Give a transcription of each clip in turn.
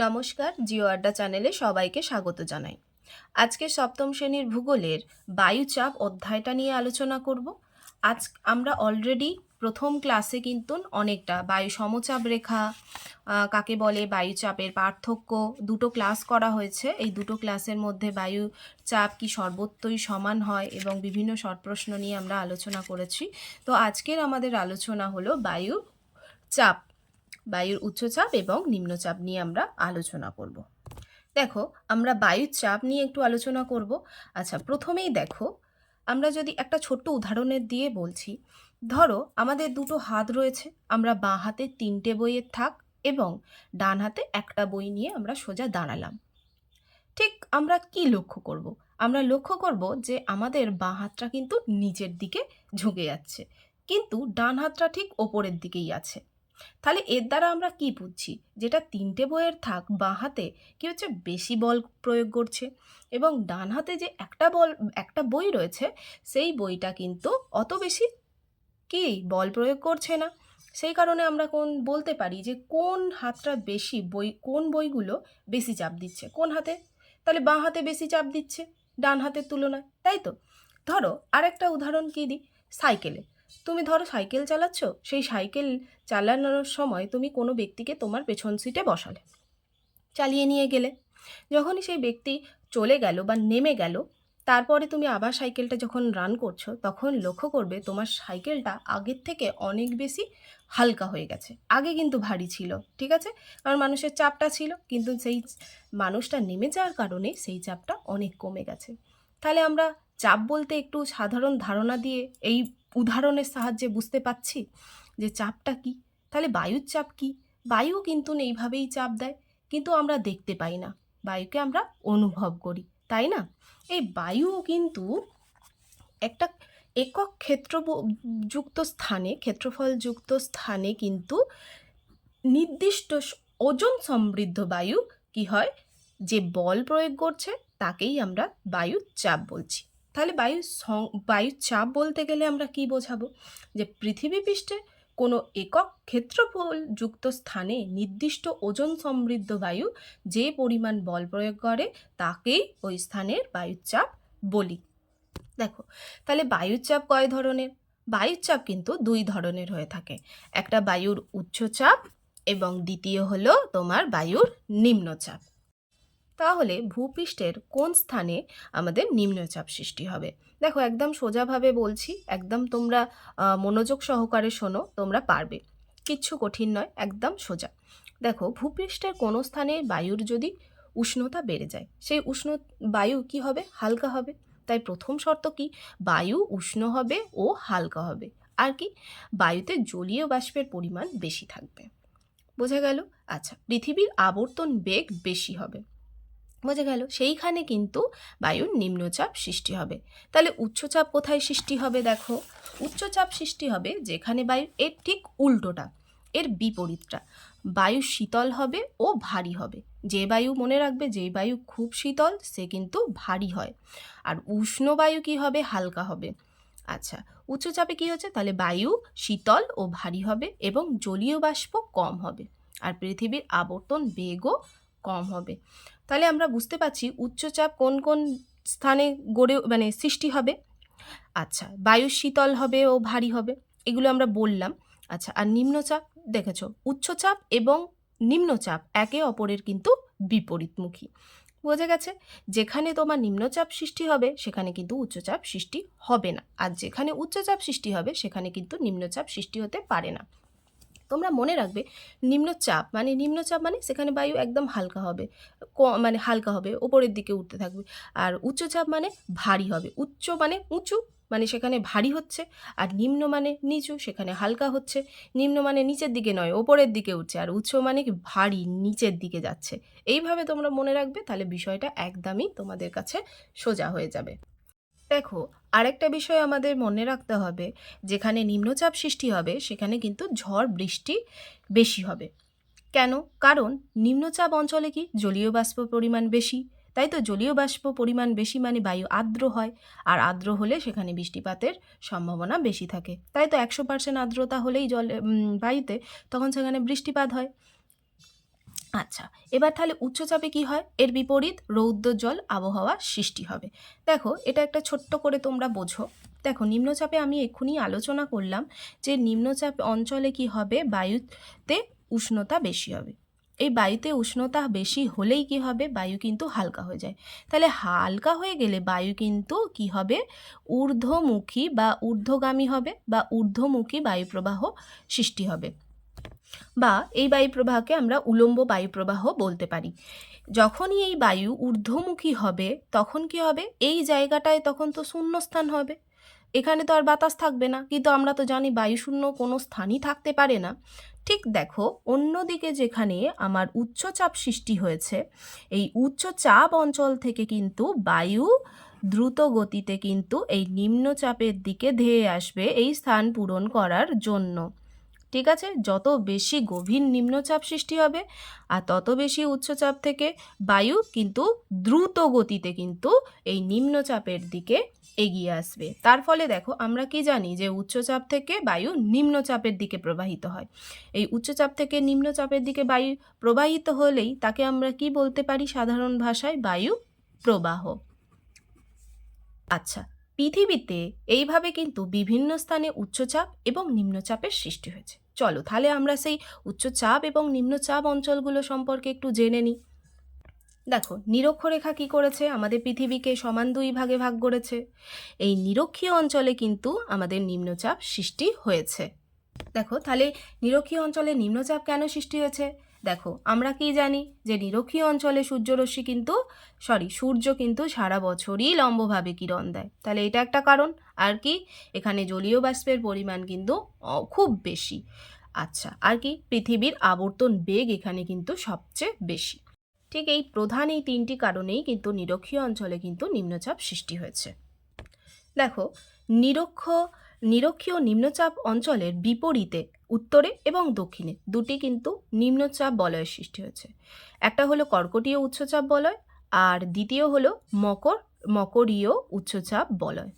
নমস্কার, জিও আড্ডা চ্যানেলে সবাইকে স্বাগত জানাই। আজকে সপ্তম শ্রেণীর ভূগোলের বায়ুচাপ অধ্যায়টা নিয়ে আলোচনা করব। আজ আমরা অলরেডি প্রথম ক্লাসে কিন্তু অনেকটা বায়ু সমচাপ রেখা কাকে বলে, বায়ুচাপের পার্থক্য দুটো ক্লাস করা হয়েছে। এই দুটো ক্লাসের মধ্যে বায়ু চাপ কি সর্বত্রই সমান হয় এবং বিভিন্ন শর্ট প্রশ্ন নিয়ে আমরা আলোচনা করেছি। তো আজকের আমাদের আলোচনা হলো বায়ু চাপ, বায়ুর উচ্চচাপ এবং নিম্নচাপ নিয়ে আমরা আলোচনা করব। দেখো, আমরা বায়ুর চাপ নিয়ে একটু আলোচনা করব। আচ্ছা, প্রথমেই দেখো, আমরা যদি একটা ছোট্ট উদাহরণের দিয়ে বলছি, ধরো আমাদের দুটো হাত রয়েছে, আমরা বাঁ হাতে 3টে বইয়ের থাক এবং ডান হাতে একটা বই নিয়ে আমরা সোজা দাঁড়ালাম। ঠিক আমরা কি লক্ষ্য করব? আমরা লক্ষ্য করব যে আমাদের বাঁ হাতটা কিন্তু নিচের দিকে ঝুঁকে যাচ্ছে, কিন্তু ডান হাতটা ঠিক ওপরের দিকেই আছে। তাহলে এর দ্বারা আমরা কি বুঝছি? যেটা 3টে বইয়ের থাক বাঁ হাতে কি হচ্ছে, বেশি বল প্রয়োগ করছে, এবং ডান হাতে যে একটা বই রয়েছে, সেই বইটা কিন্তু অত বেশি কি বল প্রয়োগ করছে না। সেই কারণে আমরা বলতে পারি যে কোন হাতটা বেশি কোন বইগুলো বেশি চাপ দিচ্ছে কোন হাতে? তাহলে বাঁ হাতে বেশি চাপ দিচ্ছে ডান হাতের তুলনায়, তাই তো? ধরো আরেকটা উদাহরণ কি দিই, সাইকেলে। তুমি ধরো সাইকেল চালাচ্ছ, সেই সাইকেল চালানোর সময় তুমি কোনো ব্যক্তিকে তোমার পেছন সিটে বসালে, চালিয়ে নিয়ে গেলে। যখনই সেই ব্যক্তি চলে গেল বা নেমে গেল, তারপরে তুমি আবার সাইকেলটা যখন রান করছো, তখন লক্ষ্য করবে তোমার সাইকেলটা আগের থেকে অনেক বেশি হালকা হয়ে গেছে। আগে কিন্তু ভারী ছিল, ঠিক আছে, কারণ মানুষের চাপটা ছিল, কিন্তু সেই মানুষটা নেমে যাওয়ার কারণে সেই চাপটা অনেক কমে গেছে। তাহলে আমরা চাপ বলতে একটু সাধারণ ধারণা দিয়ে এই উদাহরণের সাহায্যে বুঝতে পাচ্ছি যে চাপটা কি। তাহলে বায়ুর চাপ কি? বায়ু কিন্তু এইভাবেই চাপ দেয়, কিন্তু আমরা দেখতে পাই না, বায়ুকে আমরা অনুভব করি, তাই না? এই বায়ু কিন্তু একটা একক ক্ষেত্রফলযুক্ত স্থানে কিন্তু নির্দিষ্ট ওজন সমৃদ্ধ বায়ু কি হয়, যে বল প্রয়োগ করছে তাকেই আমরা বায়ুর চাপ বলছি। তাহলে বায়ুর চাপ বলতে গেলে আমরা কি বোঝাবো? যে পৃথিবী পৃষ্ঠে কোনো একক ক্ষেত্রফলযুক্ত স্থানে নির্দিষ্ট ওজন সমৃদ্ধ বায়ু যে পরিমাণ বল প্রয়োগ করে তাকেই ওই স্থানের বায়ুর চাপ বলি। দেখো, তাহলে বায়ুর চাপ কয় ধরনের? বায়ুর চাপ কিন্তু 2 ধরনের হয়ে থাকে। একটা বায়ুর উচ্চচাপ এবং দ্বিতীয় হলো তোমার বায়ুর নিম্নচাপ। তাহলে ভূপৃষ্ঠের কোন স্থানে আমাদের নিম্নচাপ সৃষ্টি হবে? দেখো, একদম সোজাভাবে বলছি, একদম তোমরা মনোযোগ সহকারে শোনো, তোমরা পারবে, কিচ্ছু কঠিন নয়, একদম সোজা। দেখো, ভূপৃষ্ঠের কোনো স্থানে বায়ুর যদি উষ্ণতা বেড়ে যায়, সেই বায়ু কি হবে? হালকা হবে। তাই প্রথম শর্ত কি? বায়ু উষ্ণ হবে ও হালকা হবে। আর কি? বায়ুতে জলীয় বাষ্পের পরিমাণ বেশি থাকবে। বোঝা গেল? আচ্ছা, পৃথিবীর আবর্তন বেগ বেশি হবে। বোঝা গেল? সেইখানে কিন্তু বায়ুর নিম্নচাপ সৃষ্টি হবে। তাহলে উচ্চচাপ কোথায় সৃষ্টি হবে? দেখো, উচ্চচাপ সৃষ্টি হবে যেখানে বায়ু এর ঠিক উল্টোটা, এর বিপরীতটা, বায়ু শীতল হবে ও ভারী হবে। যে বায়ু, মনে রাখবে, যে বায়ু খুব শীতল সে কিন্তু ভারী হয়, আর উষ্ণ বায়ু কি হবে? হালকা হবে। আচ্ছা, উচ্চচাপে কি হচ্ছে? তাহলে বায়ু শীতল ও ভারী হবে এবং জলীয় বাষ্প কম হবে, আর পৃথিবীর আবর্তন বেগও কম হবে। তাহলে আমরা বুঝতে পারছি উচ্চচাপ কোন কোন স্থানে সৃষ্টি হবে। আচ্ছা, বায়ু শীতল হবে ও ভারী হবে, এগুলো আমরা বললাম। আচ্ছা, আর নিম্নচাপ দেখেছো, উচ্চচাপ এবং নিম্নচাপ একে অপরের কিন্তু বিপরীতমুখী। বোঝা গেছে? যেখানে তোমার নিম্নচাপ সৃষ্টি হবে সেখানে কিন্তু উচ্চচাপ সৃষ্টি হবে না, আর যেখানে উচ্চচাপ সৃষ্টি হবে সেখানে কিন্তু নিম্নচাপ সৃষ্টি হতে পারে না। তোমরা মনে রাখবে, নিম্নচাপ মানে সেখানে বায়ু একদম হালকা হবে, হালকা হবে, ওপরের দিকে উঠতে থাকবে। আর উচ্চচাপ মানে ভারী হবে। উচ্চ মানে উঁচু, মানে সেখানে ভারী হচ্ছে, আর নিম্ন মানে নিচু, সেখানে হালকা হচ্ছে। নিম্ন মানে নিচের দিকে নয়, ওপরের দিকে উঠছে, আর উচ্চ মানে কি ভারী, নিচের দিকে যাচ্ছে। এইভাবে তোমরা মনে রাখবে, তাহলে বিষয়টা একদমই তোমাদের কাছে সোজা হয়ে যাবে। দেখো, আরেকটা বিষয় আমাদের মনে রাখতে হবে, যেখানে নিম্নচাপ সৃষ্টি হবে সেখানে কিন্তু ঝড় বৃষ্টি বেশি হবে। কেন? কারণ নিম্নচাপ অঞ্চলে কি জলীয় বাষ্প পরিমাণ বেশি, তাই তো? জলীয় বাষ্প পরিমাণ বেশি মানে বায়ু আর্দ্র হয়, আর আর্দ্র হলে সেখানে বৃষ্টিপাতের সম্ভাবনা বেশি থাকে, তাই তো? 100% আর্দ্রতা হলেই বায়ুতে, তখন সেখানে বৃষ্টিপাত হয়। আচ্ছা, এবার তাহলে উচ্চচাপে কি হয়? এর বিপরীত রৌদ্রজ্জ্বল আবহাওয়া সৃষ্টি হবে। দেখো এটা একটা ছোট্ট করে তোমরা বোঝো। দেখো নিম্নচাপে আমি এক্ষুনি আলোচনা করলাম যে নিম্নচাপ অঞ্চলে কি হবে? বায়ুতে উষ্ণতা বেশি হবে। এই বায়ুতে উষ্ণতা বেশি হলেই কি হবে? বায়ু কিন্তু হালকা হয়ে যায়। তাহলে হালকা হয়ে গেলে বায়ু কিন্তু কি হবে? ঊর্ধ্বমুখী বা ঊর্ধ্বগামী হবে বা ঊর্ধ্বমুখী বায়ুপ্রবাহ সৃষ্টি হবে, বা এই বায়ুপ্রবাহকে আমরা উলম্ব বায়ুপ্রবাহ বলতে পারি। যখনই এই বায়ু ঊর্ধ্বমুখী হবে তখন কি হবে? এই জায়গাটায় তখন তো শূন্যস্থান হবে, এখানে তো আর বাতাস থাকবে না। কিন্তু আমরা তো জানি বায়ুশূন্য কোনো স্থানই থাকতে পারে না। ঠিক দেখো অন্যদিকে যেখানে আমার উচ্চচাপ সৃষ্টি হয়েছে, এই উচ্চচাপ অঞ্চল থেকে কিন্তু বায়ু দ্রুত গতিতে কিন্তু এই নিম্নচাপের দিকে ধেয়ে আসবে এই স্থান পূরণ করার জন্য। ঠিক আছে, যত বেশি গভীর নিম্নচাপ সৃষ্টি হবে আর তত বেশি উচ্চচাপ থেকে বায়ু কিন্তু দ্রুত গতিতে কিন্তু এই নিম্নচাপের দিকে এগিয়ে আসবে। তার ফলে দেখো আমরা কি জানি যে উচ্চচাপ থেকে বায়ু নিম্নচাপের দিকে প্রবাহিত হয়। এই উচ্চচাপ থেকে নিম্নচাপের দিকে বায়ু প্রবাহিত হলেই তাকে আমরা কি বলতে পারি সাধারণ ভাষায়? বায়ু প্রবাহ। আচ্ছা, পৃথিবীতে এইভাবে কিন্তু বিভিন্ন স্থানে উচ্চচাপ এবং নিম্নচাপের সৃষ্টি হয়েছে। চলো তাহলে আমরা সেই উচ্চচাপ এবং নিম্নচাপ অঞ্চলগুলো সম্পর্কে একটু জেনে নিই। দেখো নিরক্ষরেখা কি করেছে? আমাদের পৃথিবীকে সমান দুই ভাগে ভাগ করেছে। এই নিরক্ষীয় অঞ্চলে কিন্তু আমাদের নিম্নচাপ সৃষ্টি হয়েছে। দেখো তাহলে নিরক্ষীয় অঞ্চলে নিম্নচাপ কেন সৃষ্টি হয়েছে? দেখো আমরা কি জানি যে নিরক্ষীয় অঞ্চলে সূর্য কিন্তু সারা বছরই লম্বভাবে কিরণ দেয়। তাহলে এটা একটা কারণ। আর কি? এখানে জলীয় বাষ্পের পরিমাণ কিন্তু খুব বেশি। আচ্ছা, আর কি? পৃথিবীর আবর্তন বেগ এখানে কিন্তু সবচেয়ে বেশি। ঠিক এই প্রধান এই তিনটি কারণেই কিন্তু নিরক্ষীয় অঞ্চলে কিন্তু নিম্নচাপ সৃষ্টি হয়েছে। দেখো নিরক্ষীয় নিম্নচাপ অঞ্চলের বিপরীতে উত্তরে এবং দক্ষিণে দুটি কিন্তু নিম্নচাপ বলয়ের সৃষ্টি হয়েছে। একটা হলো কর্কটীয় উচ্চচাপ বলয় আর দ্বিতীয় হলো মকরীয় উচ্চচাপ বলয়।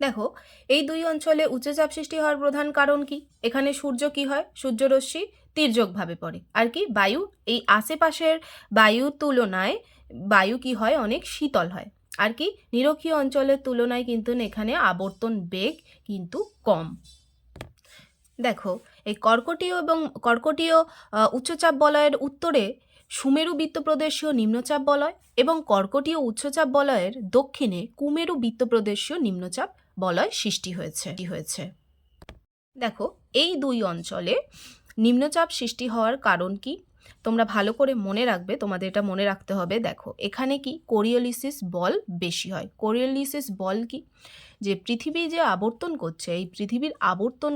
দেখো এই দুই অঞ্চলে উচ্চচাপ সৃষ্টি হওয়ার প্রধান কারণ কি? এখানে সূর্য কি হয়? সূর্যরশ্মি তির্যকভাবে পড়ে। আর কি? বায়ু এই আশেপাশের বায়ুর তুলনায় বায়ু কি হয়? অনেক শীতল হয়। আর কি? নিরক্ষীয় অঞ্চলের তুলনায় কিন্তু এখানে আবর্তন বেগ কিন্তু কম। দেখো এই কর্কটীয় উচ্চচাপ বলয়ের উত্তরে সুমেরু বৃত্তপ্রদেশীয় নিম্নচাপ বলয় এবং কর্কটীয় উচ্চচাপ বলয়ের দক্ষিণে কুমেরু বৃত্তপ্রদেশীয় নিম্নচাপ বলয় সৃষ্টি হয়েছে। দেখো এই দুই অঞ্চলে নিম্নচাপ সৃষ্টি হওয়ার কারণ কি? তোমরা ভালো করে মনে রাখবে, তোমাদের এটা মনে রাখতে হবে। দেখো এখানে কি কোরিওলিসিস বল বেশি হয়। কোরিওলিসিস বল কি? যে পৃথিবী যে আবর্তন করছে, এই পৃথিবীর আবর্তন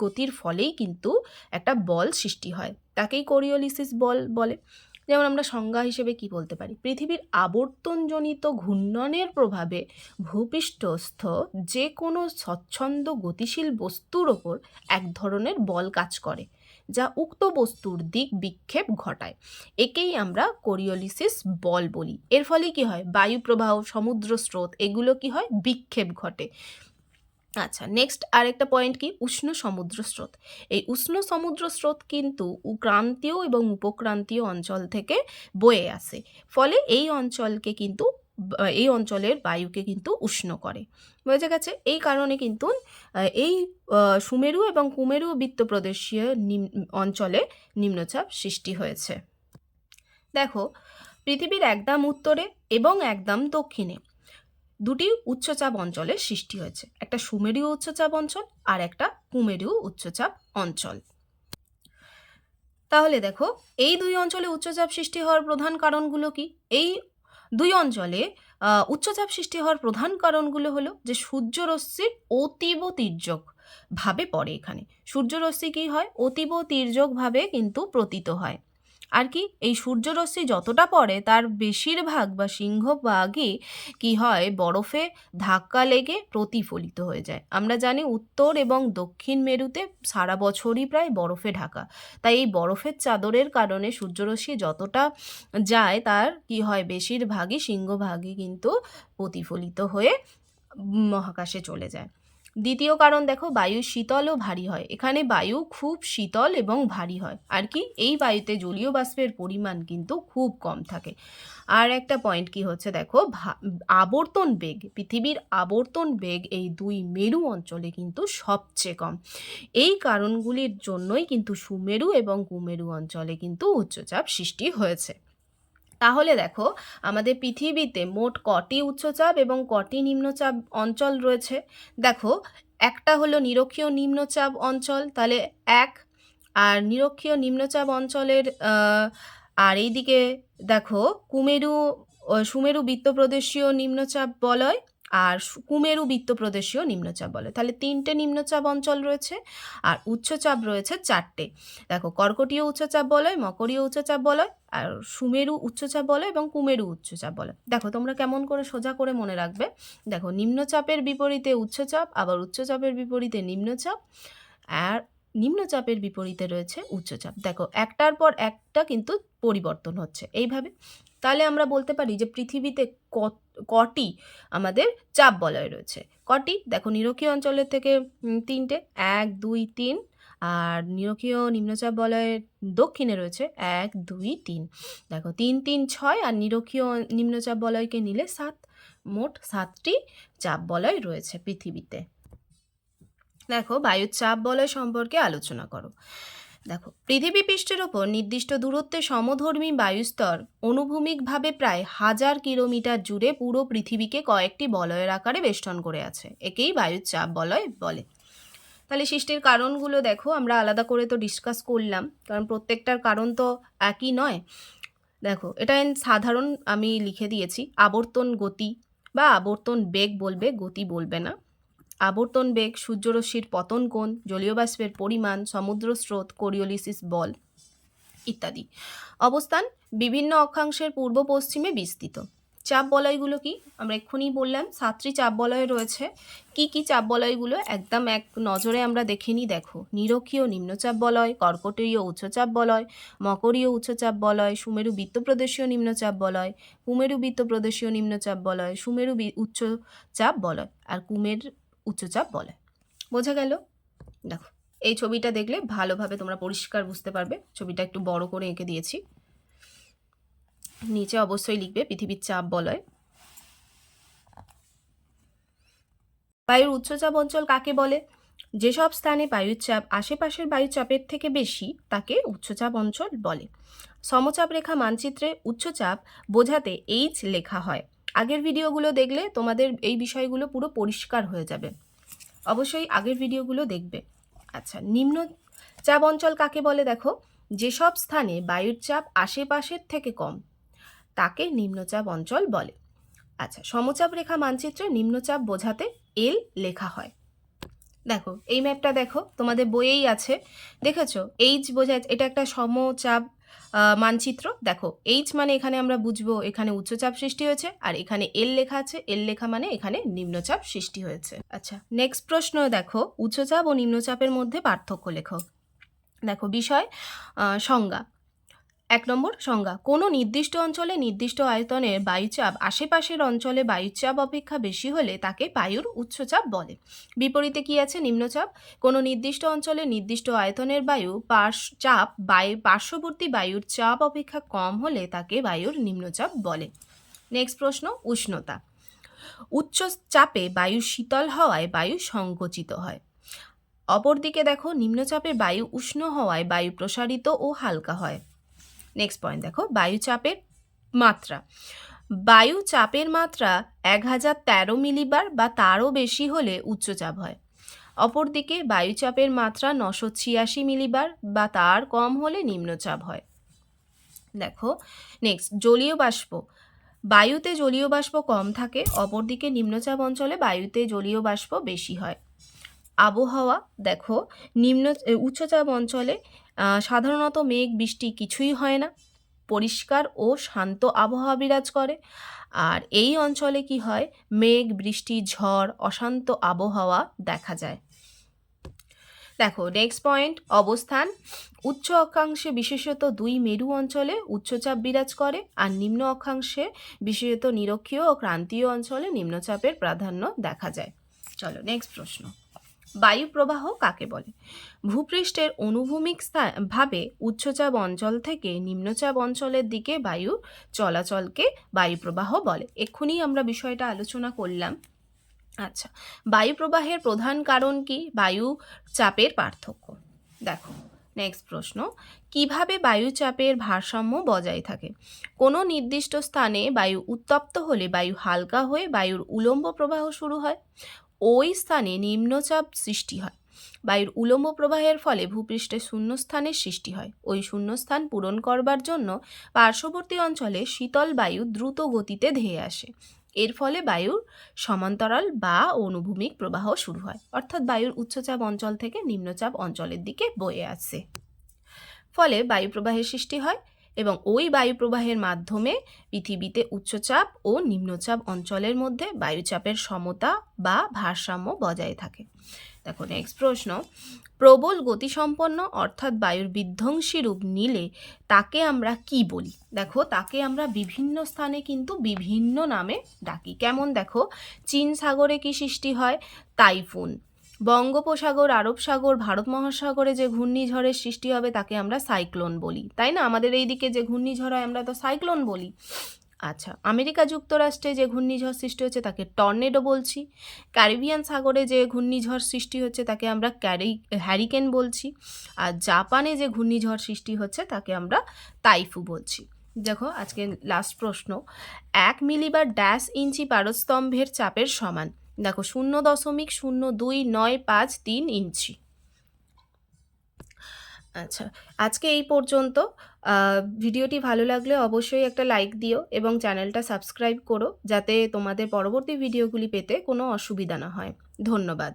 গতির ফলেই কিন্তু একটা বল সৃষ্টি হয়, তাকেই কোরিওলিসিস বল বলে। যেমন আমরা সংজ্ঞা হিসেবে কি বলতে পারি? পৃথিবীর আবর্তনজনিত ঘূর্ণনের প্রভাবে ভূপৃষ্ঠস্থ যে কোনো স্বচ্ছন্দ গতিশীল বস্তুর ওপর এক ধরনের বল কাজ করে, যা উক্ত বস্তুর দিক বিক্ষেপ ঘটায়। একেই আমরা কোরিওলিসিস বল বলি। এর ফলে কি হয়? বায়ু প্রবাহ, সমুদ্র স্রোত এগুলো কি হয়? বিক্ষেপ ঘটে। আচ্ছা, নেক্সট আরেকটা পয়েন্ট কি? উষ্ণ সমুদ্র স্রোত। এই উষ্ণ সমুদ্র স্রোত কিন্তু ক্রান্তীয় এবং উপক্রান্তীয় অঞ্চল থেকে বয়ে আসে, ফলে এই অঞ্চলের বায়ুকে কিন্তু উষ্ণ করে। বোঝা গেছে? এই কারণে কিন্তু এই সুমেরু এবং কুমেরু বৃত্তপ্রদেশীয় অঞ্চলে নিম্নচাপ সৃষ্টি হয়েছে। দেখো পৃথিবীর একদম উত্তরে এবং একদম দক্ষিণে দুটি উচ্চচাপ অঞ্চলের সৃষ্টি হয়েছে, একটা সুমেরীয় উচ্চচাপ অঞ্চল আর একটা কুমেরীয় উচ্চচাপ অঞ্চল। তাহলে দেখো এই দুই অঞ্চলে উচ্চচাপ সৃষ্টি হওয়ার প্রধান কারণগুলো কি? এই দুই অঞ্চলে উচ্চচাপ সৃষ্টি হওয়ার প্রধান কারণগুলো হলো যে সূর্যরশ্মির অতীব তির্যক ভাবে পড়ে। এখানে সূর্যরশ্মি কি হয়? অতীব তির্যক ভাবে কিন্তু পতিত হয়। আর কি? এই সূর্যরশ্মি যতটা পড়ে তার বেশিরভাগ বা সিংহভাগই কি হয়? বরফে ধাক্কা লেগে প্রতিফলিত হয়ে যায়। আমরা জানি উত্তর এবং দক্ষিণ মেরুতে সারা বছরই প্রায় বরফে ঢাকা। তাই এই বরফের চাদরের কারণে সূর্যরশ্মি যতটা যায় তার কি হয়? সিংহভাগই কিন্তু প্রতিফলিত হয়ে মহাকাশে চলে যায়। দ্বিতীয় কারণ দেখো, বায়ু শীতল ও ভারী হয়। এখানে বায়ু খুব শীতল এবং ভারী হয়। আর কি, এই বায়ুতে জলীয় বাষ্পের পরিমাণ কিন্তু খুব কম থাকে। আর একটা পয়েন্ট কি হচ্ছে দেখো, আবর্তন বেগ, পৃথিবীর আবর্তন বেগ এই দুই মেরু অঞ্চলে কিন্তু সবচেয়ে কম। এই কারণগুলির জন্যই কিন্তু সুমেরু এবং কুমেরু অঞ্চলে কিন্তু উচ্চচাপ সৃষ্টি হয়েছে। তাহলে দেখো, আমাদের পৃথিবীতে মোট কটি উচ্চচাপ এবং কটি নিম্নচাপ অঞ্চল রয়েছে? দেখো, একটা হলো নিরক্ষীয় নিম্নচাপ অঞ্চল, তাহলে 1। আর নিরক্ষীয় নিম্নচাপ অঞ্চলের আর এইদিকে দেখো সুমেরু বৃত্তপ্রদেশীয় নিম্নচাপ বলয় আর কুমেরু বৃত্তপ্রদেশীয় নিম্নচাপ বলয়, তাহলে 3টে নিম্নচাপ অঞ্চল রয়েছে। আর উচ্চচাপ রয়েছে 4টে। দেখো, কর্কটীয় উচ্চচাপ বলয়, মকরীয় উচ্চচাপ বলয়, আর সুমেরু উচ্চচাপ বলয় এবং কুমেরু উচ্চচাপ বলয়। দেখো তোমরা কেমন করে সোজা করে মনে রাখবে। দেখো, নিম্নচাপের বিপরীতে উচ্চচাপ, আবার উচ্চচাপের বিপরীতে নিম্নচাপ, আর নিম্নচাপের বিপরীতে রয়েছে উচ্চচাপ। দেখো, একটার পর একটা কিন্তু পরিবর্তন হচ্ছে এইভাবে। তাহলে আমরা বলতে পারি যে পৃথিবীতে কটি আমাদের চাপ বলয় রয়েছে। কটি? দেখো, নিরক্ষীয় অঞ্চলের থেকে 3টে, 1 2 3। আর নিরক্ষীয় নিম্নচাপ বলয়ের দক্ষিণে রয়েছে 1 2 3। দেখো, 3 3 6, আর নিরক্ষীয় নিম্নচাপ বলয়কে নিলে 7। মোট 7টি চাপ বলয় রয়েছে পৃথিবীতে। দেখো, বায়ুর চাপ বলয় সম্পর্কে আলোচনা করো। দেখো, পৃথিবী পৃষ্ঠের ওপর নির্দিষ্ট দূরত্বে সমধর্মী বায়ুস্তর অনুভূমিকভাবে প্রায় 1000 কিলোমিটার জুড়ে পুরো পৃথিবীকে কয়েকটি বলয়ের আকারে বেষ্টন করে আছে। একেই বায়ুর চাপ বলয় বলে। তাহলে সৃষ্টির কারণগুলো দেখো, আমরা আলাদা করে তো ডিসকাস করলাম, কারণ প্রত্যেকটার কারণ তো একই নয়। দেখো, এটা সাধারণ আমি লিখে দিয়েছি, আবর্তন গতি বা আবর্তন বেগ বলবে, গতি বলবে না। আবর্তন বেগ, সূর্যরশ্মির পতন কোণ, জলীয় বাষ্পের পরিমাণ, সমুদ্র স্রোত, কোরিওলিসিস বল ইত্যাদি। অবস্থান, বিভিন্ন অক্ষাংশের পূর্ব পশ্চিমে বিস্তৃত। চাপ বলয়গুলো কি? আমরা এক্ষুনি বললাম 7টি চাপ বলয় রয়েছে। কি কি চাপ বলয়গুলো একদম এক নজরে আমরা দেখে নিই। দেখো, নিরক্ষীয় নিম্নচাপ বলয়, কর্কটীয় উচ্চচাপ বলয়, মকরীয় উচ্চচাপ বলয়, সুমেরু বৃত্তপ্রদেশীয় নিম্নচাপ বলয়, কুমেরু বৃত্তপ্রদেশীয় নিম্নচাপ বলয়, সুমেরু উচ্চচাপ বলয়, আর কুমের উচ্চচাপ বলয়। বোঝা গেল? দেখো, এই ছবিটা দেখলে ভালোভাবে তোমরা পরিষ্কার বুঝতে পারবে। ছবিটা একটু বড় করে এঁকে দিয়েছি। নিচে অবশ্যই লিখবে পৃথিবীর চাপ বলয়। বায়ুর উচ্চচাপ অঞ্চল কাকে বলে? যেসব স্থানে বায়ুর চাপ আশেপাশের বায়ুর চাপের থেকে বেশি তাকে উচ্চচাপ অঞ্চল বলে। সমচাপ রেখা মানচিত্রে উচ্চচাপ বোঝাতে এইচ লেখা হয়। আগের ভিডিওগুলো দেখলে তোমাদের এই বিষয়গুলো পুরো পরিষ্কার হয়ে যাবে। অবশ্যই আগের ভিডিওগুলো দেখবে। আচ্ছা, নিম্ন চাপ অঞ্চল কাকে বলে? দেখো, যেসব স্থানে বায়ুর চাপ আশেপাশের থেকে কম তাকে নিম্নচাপ অঞ্চল বলে। আচ্ছা, সমচাপ রেখা মানচিত্রে নিম্নচাপ বোঝাতে এল লেখা হয়। দেখো, এই ম্যাপটা দেখো, তোমাদের বইয়েই আছে, দেখেছো? এইচ বোঝায়, এটা একটা সমচাপ মানচিত্র। দেখো, এইচ মানে এখানে আমরা বুঝবো এখানে উচ্চচাপ সৃষ্টি হয়েছে, আর এখানে এল লেখা আছে, এল লেখা মানে এখানে নিম্নচাপ সৃষ্টি হয়েছে। আচ্ছা, নেক্সট প্রশ্ন দেখো, উচ্চচাপ ও নিম্নচাপের মধ্যে পার্থক্য লেখো। দেখো, বিষয় সংজ্ঞা। 1 নম্বর সংজ্ঞা, কোনো নির্দিষ্ট অঞ্চলে নির্দিষ্ট আয়তনের বায়ুচাপ আশেপাশের অঞ্চলে বায়ুচাপ অপেক্ষা বেশি হলে তাকে বায়ুর উচ্চচাপ বলে। বিপরীতে কি আছে? নিম্নচাপ, কোনো নির্দিষ্ট অঞ্চলে নির্দিষ্ট আয়তনের পার্শ্ববর্তী বায়ুর চাপ অপেক্ষা কম হলে তাকে বায়ুর নিম্নচাপ বলে। নেক্সট প্রশ্ন, উষ্ণতা। উচ্চ চাপে বায়ু শীতল হওয়ায় বায়ু সংকোচিত হয়। অপরদিকে দেখো, নিম্নচাপে বায়ু উষ্ণ হওয়ায় বায়ু প্রসারিত ও হালকা হয়। নেক্সট পয়েন্ট দেখো, বায়ুচাপের মাত্রা। বায়ু চাপের মাত্রা 1013 মিলিবার বা তারও বেশি হলে উচ্চচাপ হয়। অপরদিকে বায়ুচাপের মাত্রা 986 মিলিবার বা তার কম হলে নিম্নচাপ হয়। দেখো, নেক্সট জলীয় বাষ্প। বায়ুতে জলীয় বাষ্প কম থাকে, অপরদিকে নিম্নচাপ অঞ্চলে বায়ুতে জলীয় বাষ্প বেশি হয়। আবহাওয়া দেখো, উচ্চচাপ অঞ্চলে সাধারণত মেঘ বৃষ্টি কিছুই হয় না, পরিষ্কার ও শান্ত আবহাওয়া বিরাজ করে। আর এই অঞ্চলে কি হয়? মেঘ, বৃষ্টি, ঝড়, অশান্ত আবহাওয়া দেখা যায়। দেখো, নেক্সট পয়েন্ট, অবস্থান। উচ্চ অক্ষাংশে বিশেষত 2 মেরু অঞ্চলে উচ্চচাপ বিরাজ করে, আর নিম্ন অক্ষাংশে বিশেষত নিরক্ষীয় ও ক্রান্তীয় অঞ্চলে নিম্নচাপের প্রাধান্য দেখা যায়। চলো নেক্সট প্রশ্ন। বায়ু প্রবাহ কাকে বলে? ভূপৃষ্ঠের অনুভূমিক ভাবে উচ্চচাপ অঞ্চল থেকে নিম্নচাপ অঞ্চলের দিকে বায়ু চলাচলকে বায়ু প্রবাহ বলে। এক্ষুনি আমরা বিষয়টা আলোচনা করলাম। আচ্ছা, বায়ু প্রবাহের প্রধান কারণ কি? বায়ু চাপের পার্থক্য। দেখো নেক্সট প্রশ্ন, কিভাবে বায়ু চাপের ভারসাম্য বজায় থাকে? কোনো নির্দিষ্ট স্থানে বায়ু উত্তপ্ত হলে বায়ু হালকা হয়ে বায়ুর উলম্ব প্রবাহ শুরু হয়, ওই স্থানে নিম্নচাপ সৃষ্টি হয়। বায়ুর উলম্ব প্রবাহের ফলে ভূপৃষ্ঠে শূন্যস্থানের সৃষ্টি হয়। ওই শূন্যস্থান পূরণ করবার জন্য পার্শ্ববর্তী অঞ্চলে শীতল বায়ু দ্রুত গতিতে ধেয়ে আসে। এর ফলে বায়ুর সমান্তরাল বা অনুভূমিক প্রবাহ শুরু হয়, অর্থাৎ বায়ুর উচ্চচাপ অঞ্চল থেকে নিম্নচাপ অঞ্চলের দিকে বয়ে আসে। ফলে বায়ু প্রবাহের সৃষ্টি হয় এবং ওই বায়ু প্রবাহের মাধ্যমে পৃথিবীতে উচ্চচাপ ও নিম্নচাপ অঞ্চলের মধ্যে বায়ুচাপের সমতা বা ভারসাম্য বজায় থাকে। দেখো নেক্সট প্রশ্ন, প্রবল গতিসম্পন্ন অর্থাৎ বায়ুর বিধ্বংসী রূপ নিলে তাকে আমরা কি বলি? দেখো তাকে আমরা বিভিন্ন স্থানে কিন্তু বিভিন্ন নামে ডাকি। কেমন? দেখো, চীন সাগরে কি সৃষ্টি হয়? টাইফুন। বঙ্গোপসাগর, আরব সাগর, ভারত মহাসাগরে যে ঘূর্ণিঝড়ের সৃষ্টি হবে তাকে আমরা সাইক্লোন বলি, তাই না? আমাদের এই দিকে যে ঘূর্ণিঝড় হয় আমরা তো সাইক্লোন বলি। আচ্ছা, আমেরিকা যুক্তরাষ্ট্রে যে ঘূর্ণিঝড় সৃষ্টি হচ্ছে তাকে টর্নেডো বলছি। ক্যারিবিয়ান সাগরে যে ঘূর্ণিঝড় সৃষ্টি হচ্ছে তাকে আমরা হ্যারিকেন বলছি। আর জাপানে যে ঘূর্ণিঝড় সৃষ্টি হচ্ছে তাকে আমরা তাইফু বলছি। দেখো আজকে লাস্ট প্রশ্ন, 1 মিলি বা ড্যাশ ইঞ্চি পারস্তম্ভের চাপের সমান? দেখো 0.02953 ইঞ্চি। আচ্ছা, আজকে এই পর্যন্ত। ভিডিওটি ভালো লাগলে অবশ্যই একটা লাইক দিও এবং চ্যানেলটা সাবস্ক্রাইব করো, যাতে তোমাদের পরবর্তী ভিডিওগুলি পেতে কোনো অসুবিধা না হয়। ধন্যবাদ।